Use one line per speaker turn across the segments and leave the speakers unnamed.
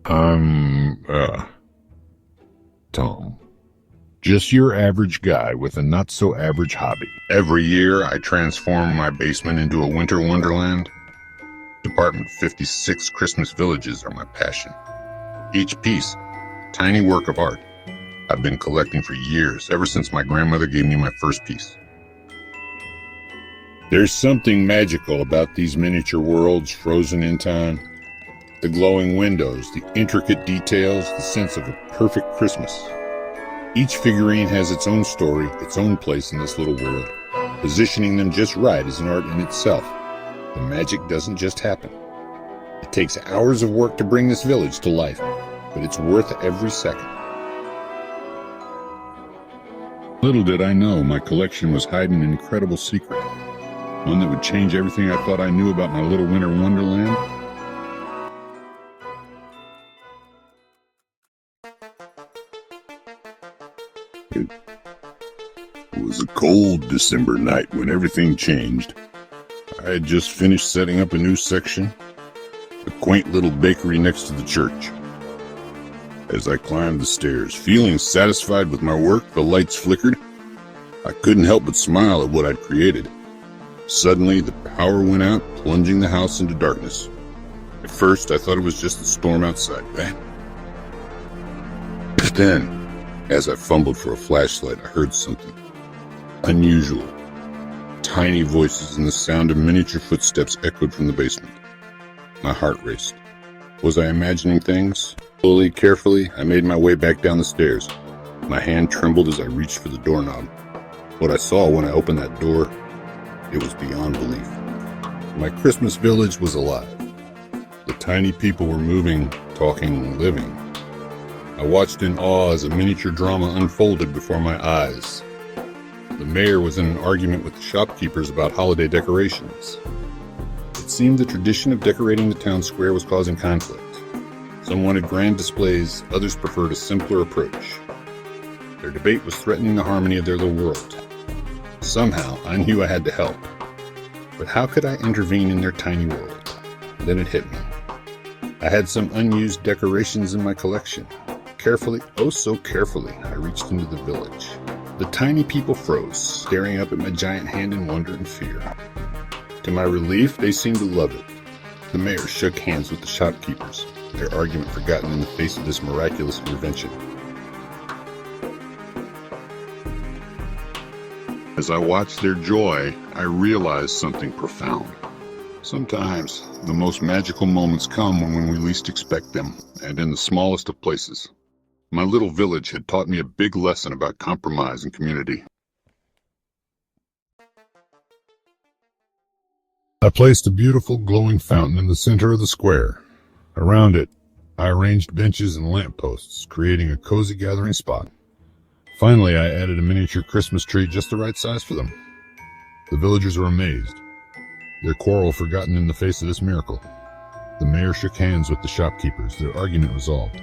I'm, Tom. Just your average guy with a not-so-average hobby. Every year, I transform my basement into a winter wonderland. Department 56 Christmas villages are my passion. Each piece, a tiny work of art. I've been collecting for years, ever since my grandmother gave me my first piece. There's something magical about these miniature worlds frozen in time. The glowing windows, the intricate details, the sense of a perfect Christmas. Each figurine has its own story, its own place in this little world. Positioning them just right is an art in itself. The magic doesn't just happen. It takes hours of work to bring this village to life, but it's worth every second. Little did I know my collection was hiding an incredible secret. One that would change everything I thought I knew about my little winter wonderland. It was a cold December night when everything changed. I had just finished setting up a new section, a quaint little bakery next to the church. As I climbed the stairs, feeling satisfied with my work, the lights flickered. I couldn't help but smile at what I'd created. Suddenly, the power went out, plunging the house into darkness. At first, I thought it was just the storm outside. But then, as I fumbled for a flashlight, I heard something unusual. Tiny voices and the sound of miniature footsteps echoed from the basement. My heart raced. Was I imagining things? Slowly, carefully, I made my way back down the stairs. My hand trembled as I reached for the doorknob. What I saw when I opened that door, it was beyond belief. My Christmas village was alive. The tiny people were moving, talking, living. I watched in awe as a miniature drama unfolded before my eyes. The mayor was in an argument with the shopkeepers about holiday decorations. It seemed the tradition of decorating the town square was causing conflict. Some wanted grand displays, others preferred a simpler approach. Their debate was threatening the harmony of their little world. Somehow, I knew I had to help. But how could I intervene in their tiny world? Then it hit me. I had some unused decorations in my collection. Carefully, oh so carefully, I reached into the village. The tiny people froze, staring up at my giant hand in wonder and fear. To my relief, they seemed to love it. The mayor shook hands with the shopkeepers, their argument forgotten in the face of this miraculous intervention. As I watched their joy, I realized something profound. Sometimes, the most magical moments come when we least expect them, and in the smallest of places. My little village had taught me a big lesson about compromise and community. I placed a beautiful glowing fountain in the center of the square. Around it, I arranged benches and lampposts, creating a cozy gathering spot. Finally, I added a miniature Christmas tree just the right size for them. The villagers were amazed, their quarrel forgotten in the face of this miracle. The mayor shook hands with the shopkeepers, their argument resolved.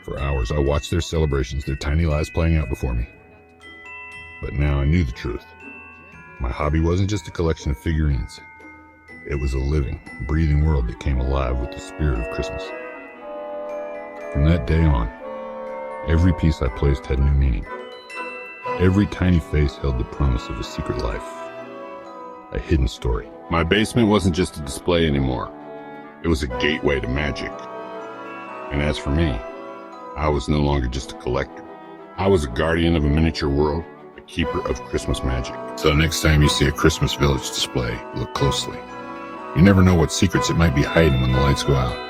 For hours, I watched their celebrations, their tiny lives playing out before me. But now I knew the truth. My hobby wasn't just a collection of figurines. It was a living, breathing world that came alive with the spirit of Christmas. From that day on, every piece I placed had new meaning. Every tiny face held the promise of a secret life, a hidden story. My basement wasn't just a display anymore. It was a gateway to magic. And as for me, I was no longer just a collector. I was a guardian of a miniature world, a keeper of Christmas magic. So next time you see a Christmas village display, look closely. You never know what secrets it might be hiding when the lights go out.